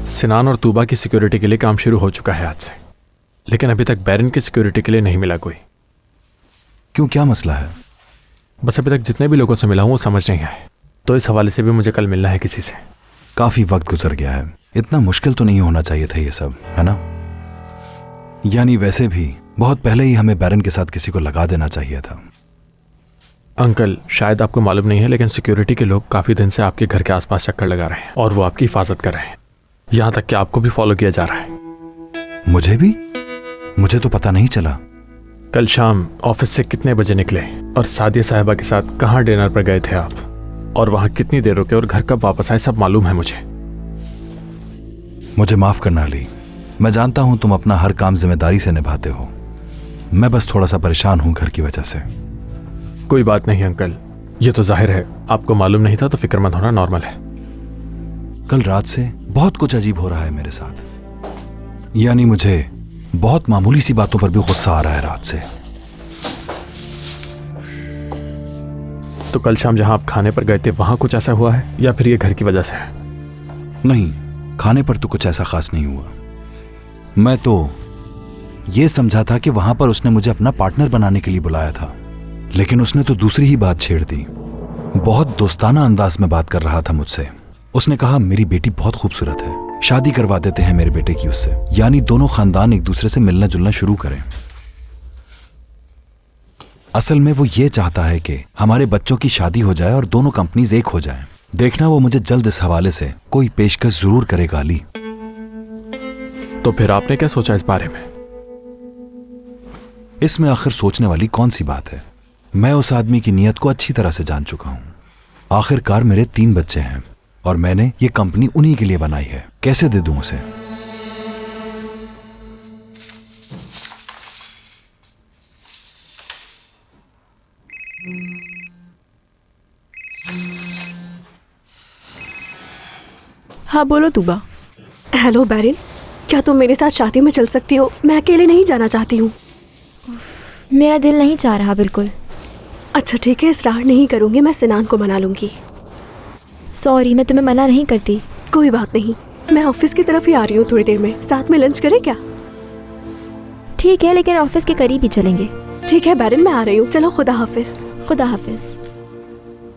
सिनान और तूबा की सिक्योरिटी के लिए काम शुरू हो चुका है आज से, लेकिन अभी तक बैरन की सिक्योरिटी के लिए नहीं मिला कोई। क्यों, क्या मसला है? बस अभी तक जितने भी लोगों से मिला हूं वो समझ नहीं आए, तो इस हवाले से भी मुझे कल मिलना है किसी से। काफी वक्त गुजर गया है, इतना मुश्किल तो नहीं होना चाहिए था ये सब, है ना? यानी वैसे भी बहुत पहले ही हमें बैरन के साथ किसी को लगा देना चाहिए था। अंकल, शायद आपको मालूम नहीं है, लेकिन सिक्योरिटी के लोग काफी दिन से आपके घर के आसपास चक्कर लगा रहे हैं और वो आपकी हिफाजत कर रहे हैं। यहां तक कि आपको भी फॉलो किया जा रहा है। मुझे भी? मुझे तो पता नहीं चला। कल शाम ऑफिस से कितने बजे निकले और सादिया साहिबा के साथ कहाँ डिनर पर गए थे आप, और वहां कितनी देर रुके और घर कब वापस आए, सब मालूम है मुझे। मुझे माफ करना अली, मैं जानता हूं तुम अपना हर काम जिम्मेदारी से निभाते हो। मैं बस थोड़ा सा परेशान हूं घर की वजह से। कोई बात नहीं अंकल, ये तो जाहिर है आपको मालूम नहीं था, तो फिक्रमंद होना नॉर्मल है। कल रात से बहुत कुछ अजीब हो रहा है मेरे साथ। यानी मुझे बहुत मामूली सी बातों पर भी गुस्सा आ रहा है रात से। तो कल शाम जहां आप खाने पर गए थे वहां कुछ ऐसा हुआ है, या फिर ये घर की वजह से है? नहीं, खाने पर तो कुछ ऐसा खास नहीं हुआ। मैं तो ये समझा था कि वहां पर उसने मुझे अपना पार्टनर बनाने के लिए बुलाया था, लेकिन उसने तो दूसरी ही बात छेड़ दी। बहुत दोस्ताना अंदाज में बात कर रहा था मुझसे। उसने कहा मेरी बेटी बहुत खूबसूरत है, शादी करवा देते हैं मेरे बेटे की उससे, यानी दोनों खानदान एक दूसरे से मिलना जुलना शुरू करें। असल में वो ये चाहता है कि हमारे बच्चों की शादी हो जाए और दोनों कंपनीज एक हो जाएं। देखना वो मुझे जल्द इस हवाले से कोई पेशकश जरूर करेगा अली। तो फिर आपने क्या सोचा इस बारे में? इसमें आखिर सोचने वाली कौन सी बात है? मैं उस आदमी की नीयत को अच्छी तरह से जान चुका हूं। आखिरकार मेरे 3 बच्चे हैं और मैंने ये कंपनी उन्हीं के लिए बनाई है। कैसे दे दूं उसे? हाँ बोलो तूबा। हेलो बैरिन, क्या तुम मेरे साथ शादी में चल सकती हो? मैं अकेले नहीं जाना चाहती हूँ। मेरा दिल नहीं चाह रहा बिल्कुल। अच्छा ठीक है, इसरार नहीं करूँगी, मैं सिनान को मना लूँगी। सॉरी, मैं तुम्हें मना नहीं करती। कोई बात नहीं, मैं ऑफिस की तरफ ही आ रही हूँ थोड़ी देर में। साथ में लंच करें क्या? ठीक है, लेकिन ऑफिस के करीब ही चलेंगे। ठीक है बैरिन, मैं आ रही हूँ। चलो खुदा हाफिज। खुदा हाफिज।